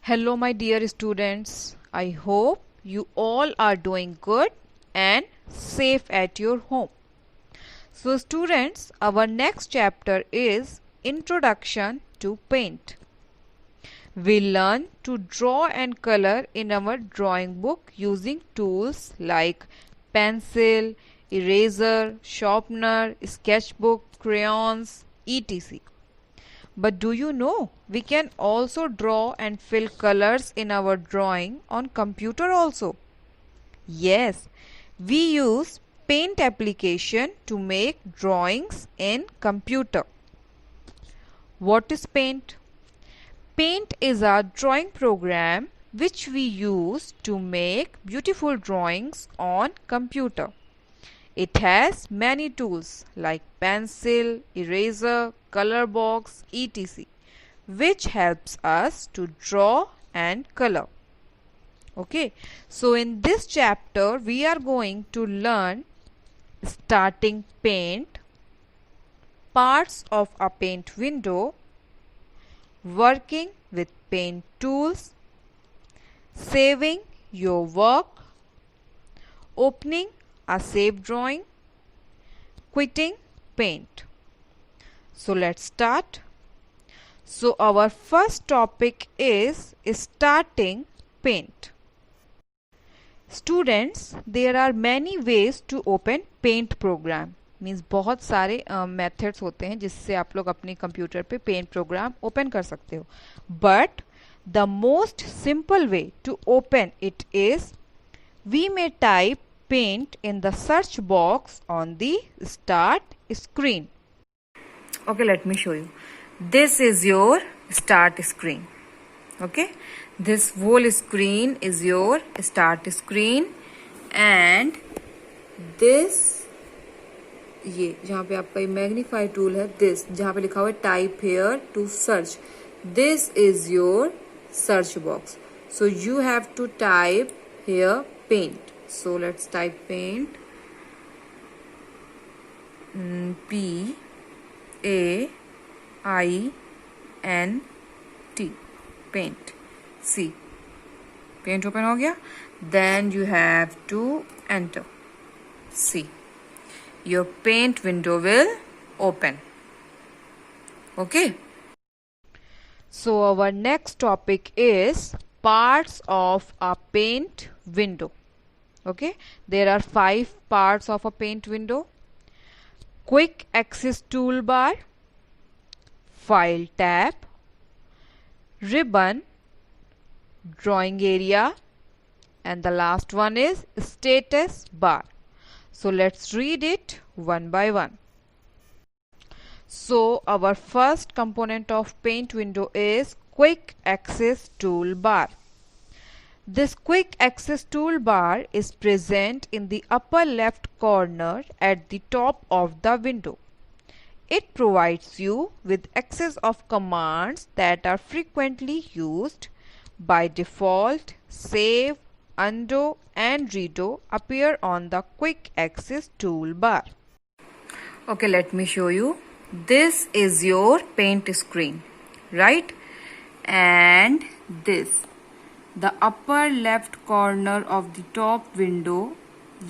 Hello, my dear students. I hope you all are doing good and safe at your home. So, students, our next chapter is Introduction to Paint. We learn to draw and color in our drawing book using tools like pencil, eraser, sharpener, sketchbook, crayons, etc. But do you know we can also draw and fill colors in our drawing on computer also? Yes, we use paint application to make drawings in computer. What is paint? Paint is a drawing program which we use to make beautiful drawings on computer. It has many tools like pencil, eraser, color box, etc., which helps us to draw and color. Okay, so in this chapter we are going to learn starting paint, parts of a paint window, working with paint tools, saving your work, opening a save drawing, quitting paint. So let's start. So our first topic is starting paint. Students, there are many ways to open paint program. Means बहुत सारे methods होते हैं जिससे आप लोग अपने computer पे paint programme open कर सकते हो. But the most simple way to open it is we may type paint in the search box on the start screen. Okay, let me show you. This is your start screen. Okay, this whole screen is your start screen and this ये जहाँ पे आपका magnify tool है, this जहाँ पे लिखा हुआ है type here to search, this is your search box. So you have to type here paint. So let's type paint. P A I N T paint. See, paint open हो गया. Then you have to enter. See, your paint window will open. Okay. So our next topic is parts of a paint window. Okay, there are 5 parts of a paint window: quick access toolbar, file tab, ribbon, drawing area, and the last one is status bar. So let's read it one by one. So our first component of paint window is quick access toolbar. This quick access toolbar is present in the upper left corner at the top of the window. It provides you with access of commands that are frequently used. By default, save, undo and redo appear on the quick access toolbar. Okay, let me show you. This is your paint screen, right? And this, the upper left corner of the top window,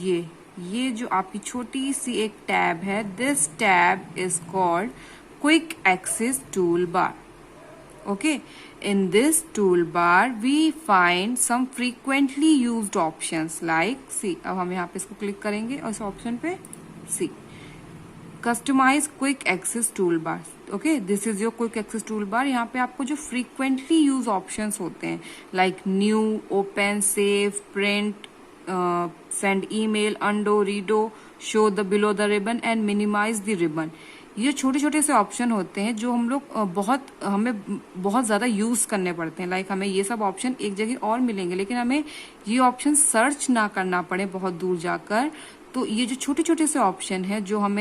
ये जो आपकी छोटी सी एक tab है, this tab is called quick access toolbar. Okay, in this toolbar we find some frequently used options like, see, अब हम यहाँ पे इसको क्लिक करेंगे और इस ऑप्शन पे see, customise quick access tool bar. Okay, this is your quick access tool bar. यहाँ पे आपको जो फ्रीक्वेंटली यूज ऑप्शंस होते हैं like new, open, save, print, send email, undo, redo, show the below the ribbon and minimise the ribbon, ये छोटे छोटे से ऑप्शन होते हैं जो हम लोग हमें बहुत ज़्यादा यूज़ करने पड़ते हैं. लाइक हमें ये सब ऑप्शन एक जगह और मिलेंगे लेकिन हमें ये ऑप्शन सर्च ना करना पड़े बहुत दूर जाकर. तो ये जो छोटे छोटे से ऑप्शन है जो हम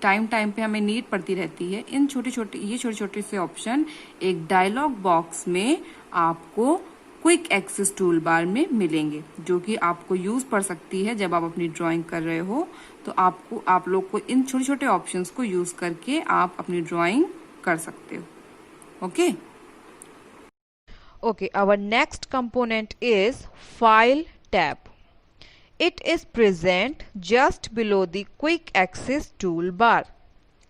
टाइम पे हमें नीड पड़ती रहती है, इन छोटे छोटे से ऑप्शन एक डायलॉग बॉक्स में आपको क्विक एक्सेस टूल बार में मिलेंगे जो कि आपको यूज पड़ सकती है जब आप अपनी ड्राइंग कर रहे हो. तो आप लोग को इन छोटे छोटे ऑप्शंस को यूज करके आप अपनी ड्राइंग कर सकते हो. Okay. Okay, our next component is File tab. It is present just below the Quick Access toolbar.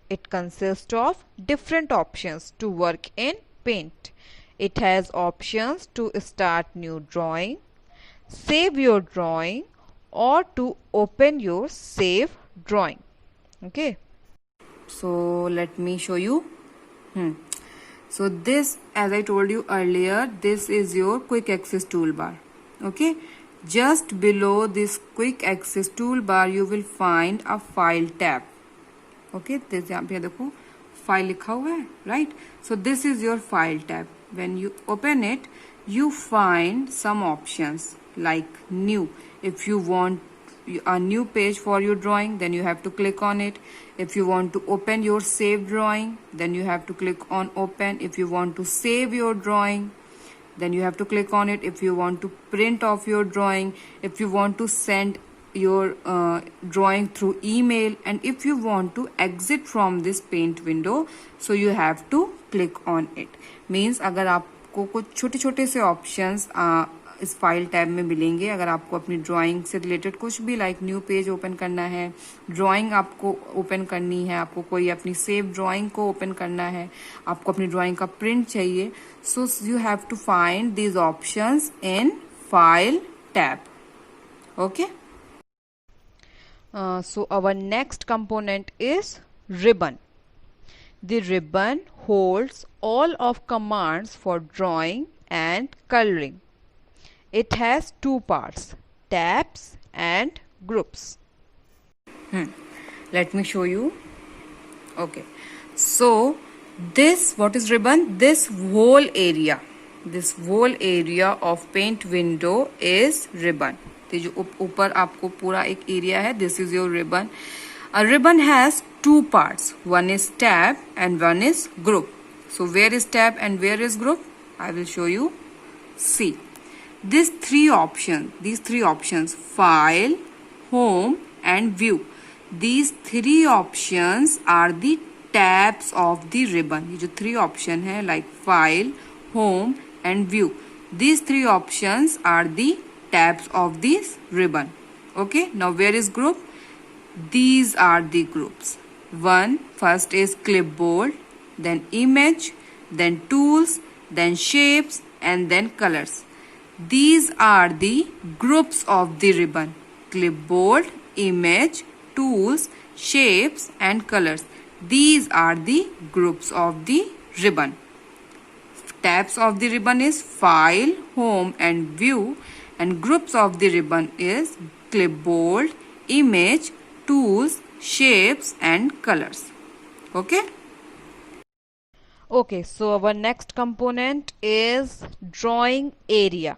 It consists of different options to work in Paint. It has options to start new drawing, save your drawing, or to open your save drawing. Okay. So let me show you. So this, as I told you earlier, this is your quick access toolbar. Okay, just below this quick access toolbar you will find a file tab. Okay, this यहाँ पे देखो file लिखा हुआ है, right? So this is your file tab. When you open it, you find some options like new. If you want a new page for your drawing, then you have to click on it. If you want to open your saved drawing, then you have to click on open. If you want to save your drawing, then you have to click on it. If you want to print off your drawing, if you want to send your drawing through email, and if you want to exit from this paint window, so you have to click on it. Means अगर आपको कुछ छोटे छोटे से options इस file tab में मिलेंगे, अगर आपको अपनी ड्राइंग से रिलेटेड कुछ भी लाइक न्यू पेज ओपन करना है, ड्राइंग आपको ओपन करनी है, आपको कोई अपनी सेव ड्राइंग को ओपन करना है, आपको अपनी ड्राइंग का प्रिंट चाहिए, so you have to find these options in file tab. Okay. So our next component is ribbon. The ribbon holds all of commands for drawing and coloring. It has two parts, tabs and groups. Let me show you. Okay, so this, what is ribbon? This whole area of paint window is ribbon. तो जो ऊपर आपको पूरा एक area है, this is your ribbon. A ribbon has two parts. One is tab and one is group. So where is tab and where is group? I will show you. See. These three options, file, home and view. These three options are the tabs of the ribbon. ये जो three option है like file, home and view. These three options are the tabs of this ribbon. Okay. Now where is group? These are the groups. First is clipboard, then image, then tools, then shapes and then colors. These are the groups of the ribbon. Clipboard, image, tools, shapes and colors. These are the groups of the ribbon. Tabs of the ribbon is file, home and view, and groups of the ribbon is clipboard, image, tools, shapes and colors. Okay. Okay, so our next component is drawing area.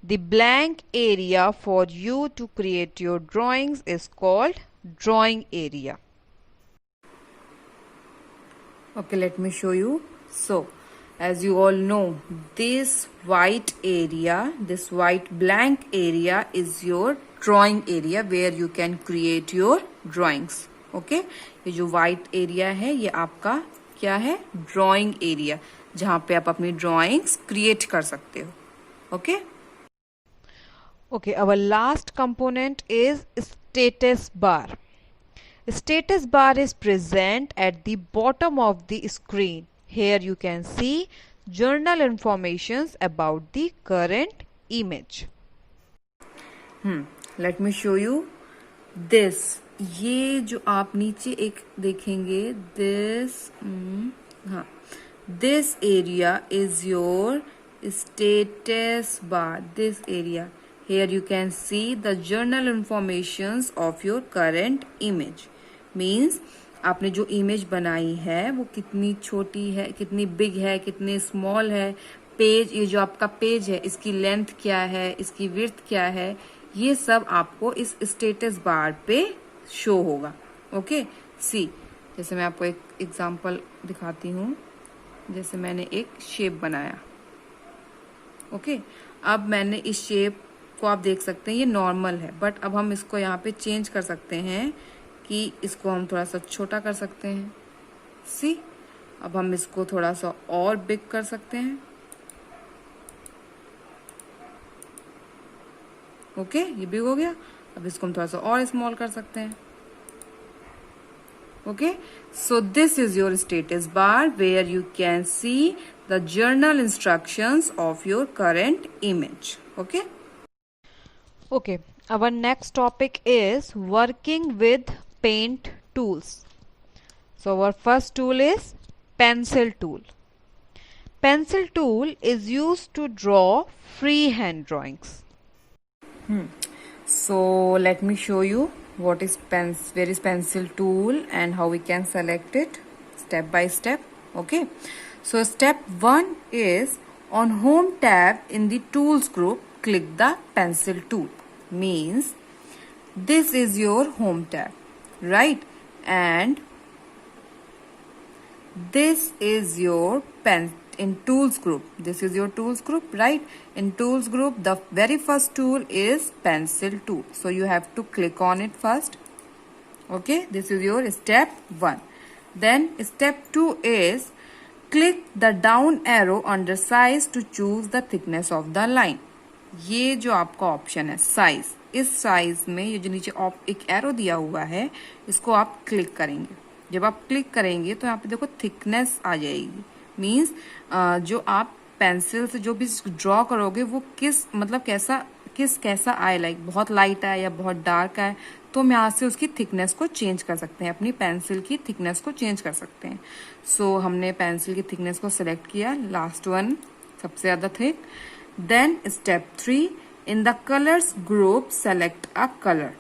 The blank area for you to create your drawings is called drawing area. Okay, let me show you. So, as you all know, this white area, this white blank area is your drawing area where you can create your drawings. Okay, ये जो white area है ये आपका क्या है? Drawing area, जहाँ पे आप अपनी drawings create कर सकते हो. Okay. Okay, our last component is status bar. Status bar is present at the bottom of the screen. Here you can see journal informations about the current image. Let me show you this. ये जो आप नीचे एक देखेंगे, this area is your status bar. This area. Here you can see the journal informations of your current image. Means आपने जो image बनाई है वो कितनी छोटी है, कितनी बिग है, कितनी स्मॉल है, पेज, ये जो आपका पेज है इसकी लेंथ क्या है, इसकी विड्थ क्या है, ये सब आपको इस स्टेटस बार पे शो होगा. ओके. सी, जैसे मैं आपको एक एग्जांपल दिखाती हूँ. जैसे मैंने एक शेप बनाया. ओके. अब मैंने इस शेप को आप देख सकते हैं ये नॉर्मल है, बट अब हम इसको यहाँ पे चेंज कर सकते हैं कि इसको हम थोड़ा सा छोटा कर सकते हैं. सी, अब हम इसको थोड़ा सा और बिग कर सकते हैं. ओके, ये बिग हो गया. अब इसको हम थोड़ा सा और स्मॉल कर सकते हैं. Okay, so this is your status bar where you can see the journal instructions of your current image. Okay. Okay, our next topic is working with paint tools. So our first tool is pencil tool. Pencil tool is used to draw freehand drawings. So let me show you what is where is pencil tool and how we can select it step by step. Okay, so step 1 is on home tab in the tools group, click the pencil tool. Means this is your home tab, right? And this is your pen in tools group. This is your tools group, right? In tools group, the very first tool is pencil tool. So you have to click on it first. Okay, this is your step 1. Then step 2 is click the down arrow under size to choose the thickness of the line. ये जो आपका option है size, इस size में ये जो नीचे एक एरो दिया हुआ है इसको आप क्लिक करेंगे. जब आप क्लिक करेंगे तो यहाँ पे देखो थिकनेस आ जाएगी. मीन्स जो आप पेंसिल से जो भी ड्रॉ करोगे वो कैसा आए, लाइक बहुत लाइट आए या बहुत डार्क आए, तो हम यहाँ से उसकी थिकनेस को चेंज कर सकते हैं, अपनी पेंसिल की थिकनेस को चेंज कर सकते हैं. सो हमने पेंसिल की थिकनेस को सिलेक्ट किया, लास्ट वन सबसे ज्यादा thick. Then step 3 in the colours group select a colour.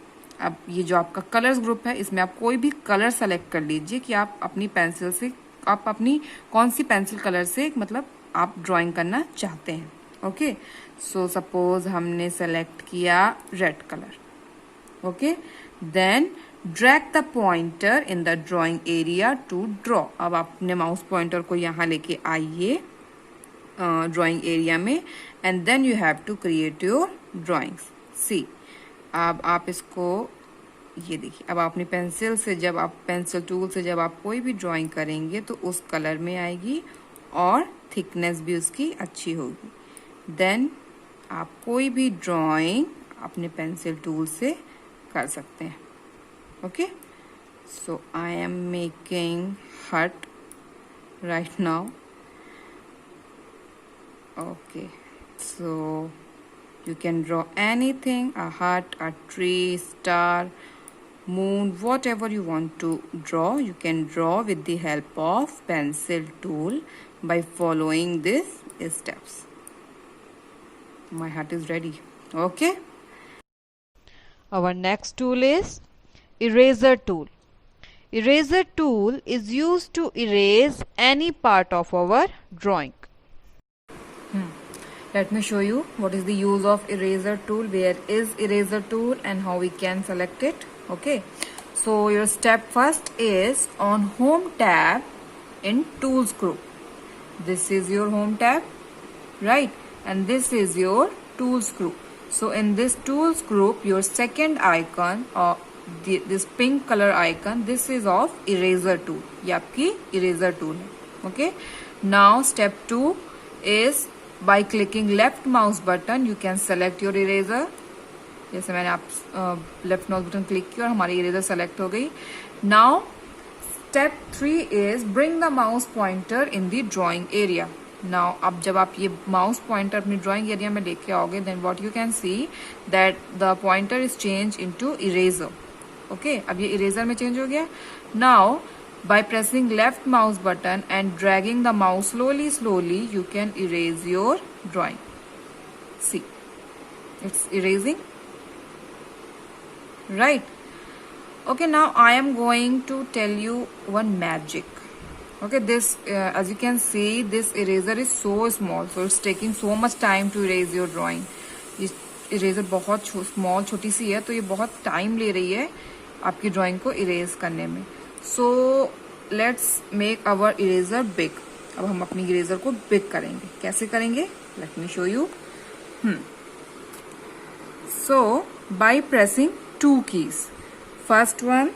अब ये जो आपका कलर्स ग्रुप है इसमें आप कोई भी कलर सेलेक्ट कर लीजिए कि आप अपनी पेंसिल से आप अपनी कौन सी पेंसिल कलर से मतलब आप ड्राइंग करना चाहते हैं. ओके, सो सपोज हमने सेलेक्ट किया red colour. Okay, then drag the pointer in the drawing area to draw. अब आप अपने माउस पॉइंटर को यहाँ लेके आइए ड्राइंग एरिया में and then you have to create your drawings. See, अब आप इसको ये देखिए, अब आप अपनी पेंसिल से जब आप पेंसिल टूल से जब आप कोई भी ड्राइंग करेंगे तो उस कलर में आएगी और थिकनेस भी उसकी अच्छी होगी. देन आप कोई भी ड्राइंग अपने पेंसिल टूल से कर सकते हैं. Okay, so I am making hat right now. Okay, so you can draw anything, a hut, a tree, star, moon, whatever you want to draw. You can draw with the help of pencil tool by following these steps. My hut is ready. Okay. Our next tool is eraser tool. Eraser tool is used to erase any part of our drawing. Let me show you what is the use of eraser tool, where is eraser tool and how we can select it. Okay, so your step first is on home tab in tools group. This is your home tab, right? And this is your tools group. So in this tools group, your second icon or this pink color icon, this is of eraser tool. ये आपकी eraser tool है. Okay, now step 2 is by clicking left mouse button you can select your eraser. जैसे मैंने आप left mouse button click किया और हमारी eraser select हो गई. Now step 3 is bring the mouse pointer in the drawing area. Now अब जब आप ये माउस पॉइंटर अपनी ड्राइंग एरिया में लेके आओगे then what you can see that the pointer is change into eraser. Okay, अब ये इरेजर में चेंज हो गया. Now by pressing left mouse button and dragging the mouse slowly you can erase your drawing. See, it's erasing, right? Okay, now I am going to tell you one magic. Okay, this as you can see this eraser is so small, so it's taking so much time to erase your drawing. ये eraser बहुत small छोटी सी है तो ये बहुत time ले रही है आपकी ड्राइंग को इरेज करने में. So let's make our eraser big. अब हम अपनी इरेजर को बिग करेंगे. कैसे करेंगे? Let me show you. So by pressing 2 keys. First one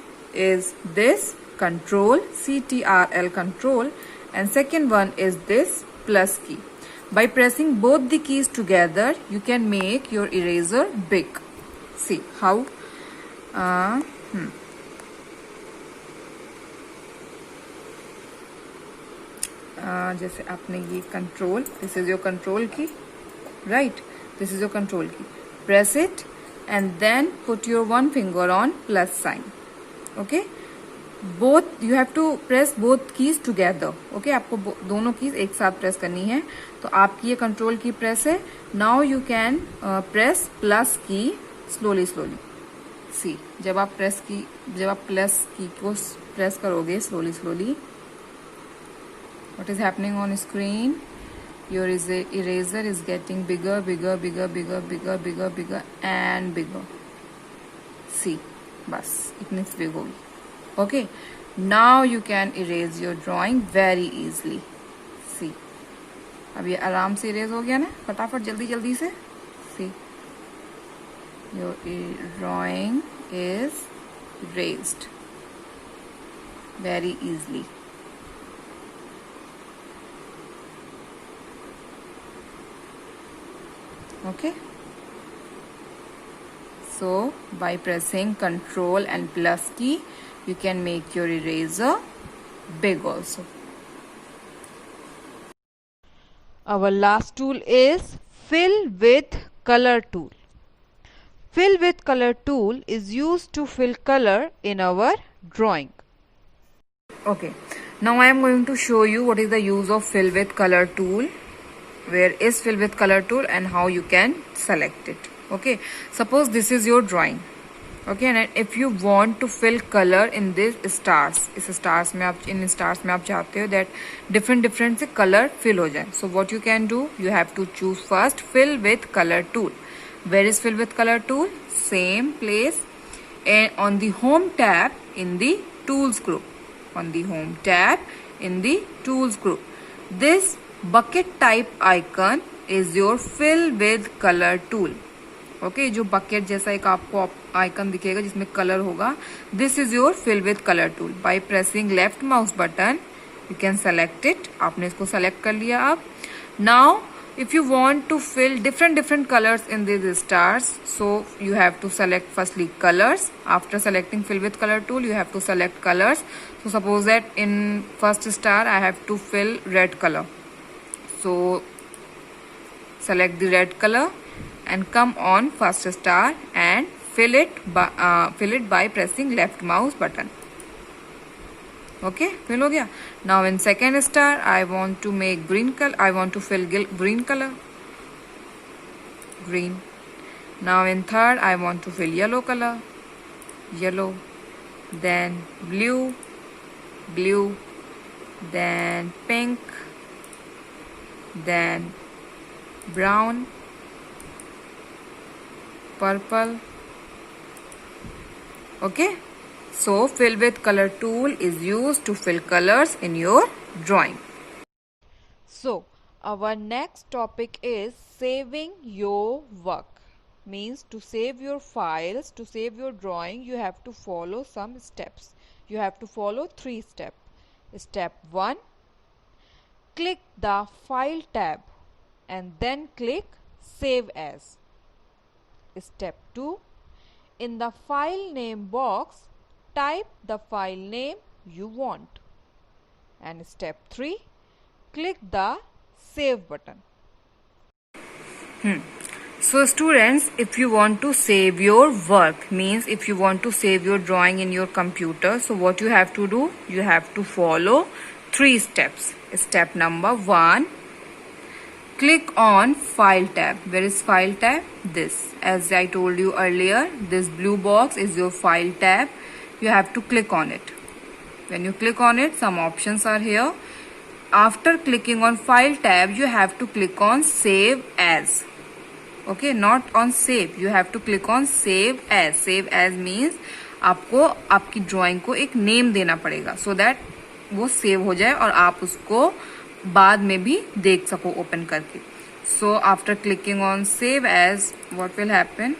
is this control, CTRL control, and second one is this plus key. By pressing both the keys together you can make your eraser big. see how जैसे आपने ये control, this is your control key, right, this is your control key, press it and then put your one finger on plus sign. Okay, both you have to press both keys together. Okay, आपको दोनों keys एक साथ press करनी है. तो आपकी ये control key press है. Now you can press plus की slowly. See, जब आप प्लस की को प्रेस करोगे slowly, what is happening on screen? Your eraser is getting bigger and bigger. See, बस इतनी सी big होगी. Okay, now you can erase your drawing very easily. See, अब ये आराम से erase हो गया ना, फटाफट जल्दी से. See, your drawing is erased very easily. Okay, so by pressing Ctrl and plus key you can make your eraser big also. Our last tool is fill with color tool. Fill with color tool is used to fill color in our drawing. Okay, now I am going to show you what is the use of fill with color tool. Where is fill with color tool and how you can select it. Okay, suppose this is your drawing. Okay, and if you want to fill color in this stars, इस stars में आप इन stars में आप चाहते हो that different से color fill हो जाए. So what you can do, you have to choose first fill with color tool. Where is fill with color tool? Same place and on the home tab in the tools group. On the home tab in the tools group. This bucket type icon is your fill with color tool. Okay, जो bucket जैसा एक आपको icon दिखेगा जिसमें color होगा, this is your fill with color tool. By pressing left mouse button you can select it. आपने इसको select कर लिया अब. Now if you want to fill different colors in these stars, so you have to select firstly colors. After selecting fill with color tool you have to select colors. So suppose that in first star I have to fill red color. So select the red color and come on first star and fill it by pressing left mouse button. Okay, fill हो गया. Now in second star I want to make green color. I want to fill green color. Green. Now in third I want to fill yellow color. Yellow. Then blue. Blue. Then pink. Then brown, purple. Okay, so fill with color tool is used to fill colors in your drawing. So our next topic is saving your work. Means to save your files, to save your drawing, you have to follow some steps. You have to follow 3 steps. Step 1, click the file tab and then click save as. Step 2, in the file name box type the file name you want. And step 3, click the save button. So students, if you want to save your work, means if you want to save your drawing in your computer, so what you have to do, you have to follow 3 steps. Step number 1, click on file tab. Where is file tab? This. As I told you earlier, this blue box is your file tab. You have to click on it. When you click on it, some options are here. After clicking on file tab, you have to click on save as. Okay, not on save. You have to click on save as. Save as means आपको आपकी drawing को एक name देना पड़ेगा so that वो save हो जाए और आप उसको बाद में भी देख सको ओपन करके. So after clicking on save as, what will happen?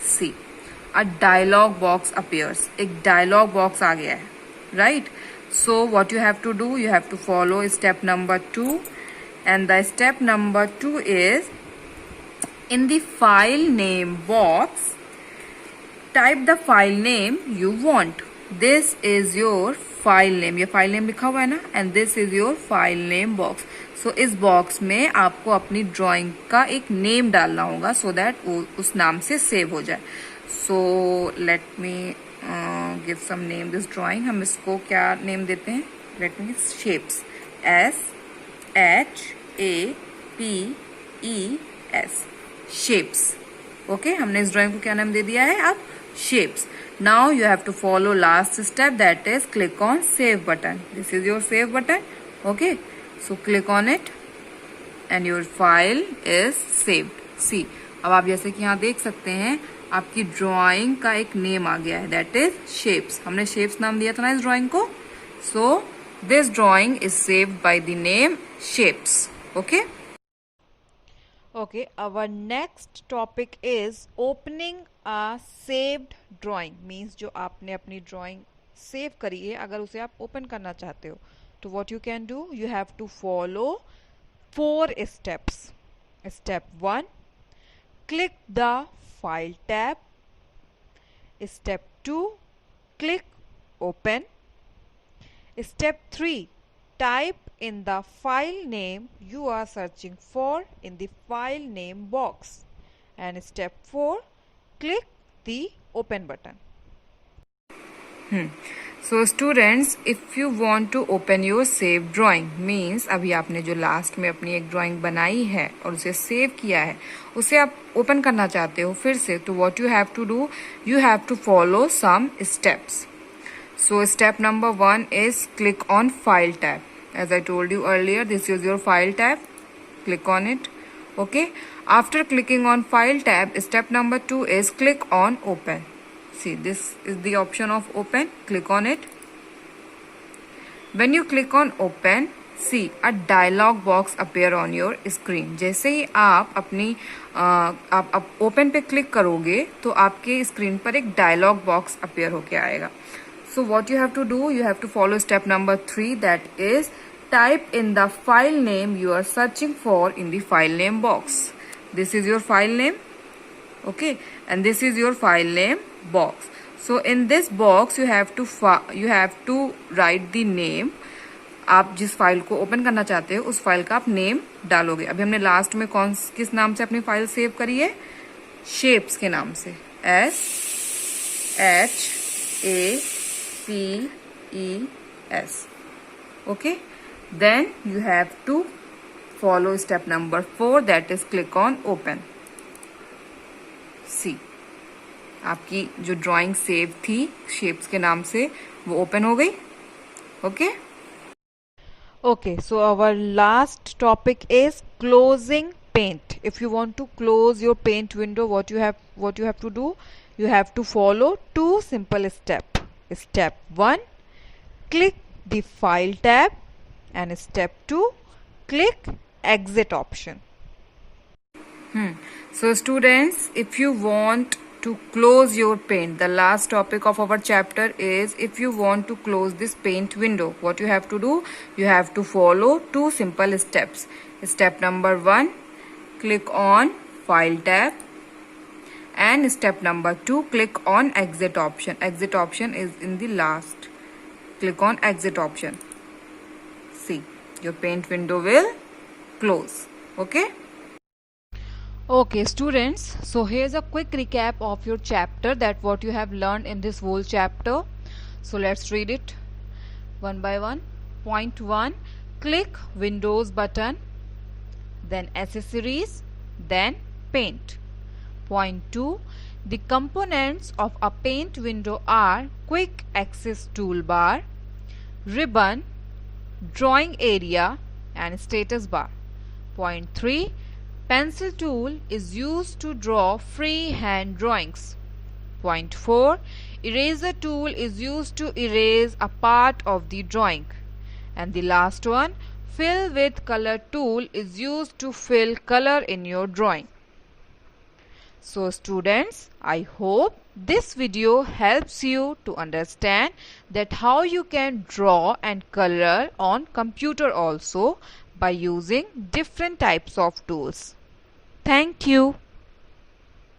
See, a dialog box appears. एक dialog box आ गया है, right? So what you have to do, you have to follow step number 2, and the step number 2 is In the file name box, type the file name you want. This is your file name. ये file name लिखा हुआ है ना, and this is your file name box. So इस box में आपको अपनी drawing का एक name डालना होगा so that वो उस नाम से save हो जाए. So let me give some name this drawing. हम इसको क्या name देते हैं? Let me shapes. S-H-A-P-E-S. Shapes. Okay, हमने इस drawing को क्या नाम दे दिया है अब? Shapes. Now you have to follow last step, that is click on save button. This is your save button. Okay, so click on it and your file is saved. See, अब आप जैसे कि यहाँ देख सकते हैं आपकी ड्राइंग का एक नेम आ गया है, that is shapes. हमने shapes नाम दिया था ना इस ड्राइंग को. So this drawing is saved by the name shapes. Okay. Okay, our next topic is opening a saved drawing. Means जो आपने अपनी drawing save करी है, अगर उसे आप open करना चाहते हो, तो what you can do, you have to follow 4 steps. Step 1, click the file tab. Step 2, click open. Step 3, type in the file name you are searching for in the file name box. And step 4, click the open button. So students, if you want to open your save drawing, means अभी आपने जो last में अपनी एक drawing बनाई है और उसे सेव किया है, उसे आप ओपन करना चाहते हो फिर से, तो what you have to do, you have to follow some steps. So step number 1 is click on file tab. As I told you earlier, this is your file tab. Click on it. Okay. After clicking on file tab, step number 2 is click on open. See, this is the option of open. Click on it. When you click on open, see a dialog box appear on your screen. जैसे ही आप अपनी आप open पे click करोगे तो आपके screen पर एक dialog box appear होके आएगा. So what you have to do, you have to follow step number 3, that is type in the file name you are searching for in the file name box. This is your file name. Okay, and this is your file name box. So in this box you have to write the name. आप जिस file को open करना चाहते हो उस file का आप name डालोगे. अभी हमने लास्ट में किस नाम से अपनी फाइल सेव करी है? शेप्स के नाम से. S-H-A-P-E-S. Okay, then you have to follow step number 4, that is click on open. See, आपकी जो ड्राइंग सेव थी शेप्स के नाम से वो ओपन हो गई. Okay. Okay, so our last topic is closing paint. If you want to close your paint window, what you have to do, you have to follow 2 simple steps. Step 1, click the file tab, and step 2, click exit option. So students, if you want to close your paint, the last topic of our chapter is if you want to close this paint window, what you have to do, you have to follow 2 simple steps. Step number 1, click on file tab, and step number 2, click on exit option. Exit option is in the last. Click on exit option. See, your paint window will close. Okay. Okay students, so here's a quick recap of your chapter, that what you have learned in this whole chapter. So let's read it one by one. Point 1, click Windows button, then accessories, then paint. Point 2, the components of a paint window are quick access toolbar, ribbon, drawing area, and status bar. Point 3, pencil tool is used to draw freehand drawings. Point 4, eraser tool is used to erase a part of the drawing. And the last one, fill with color tool is used to fill color in your drawing. So students, I hope this video helps you to understand that how you can draw and color on computer also by using different types of tools. Thank you.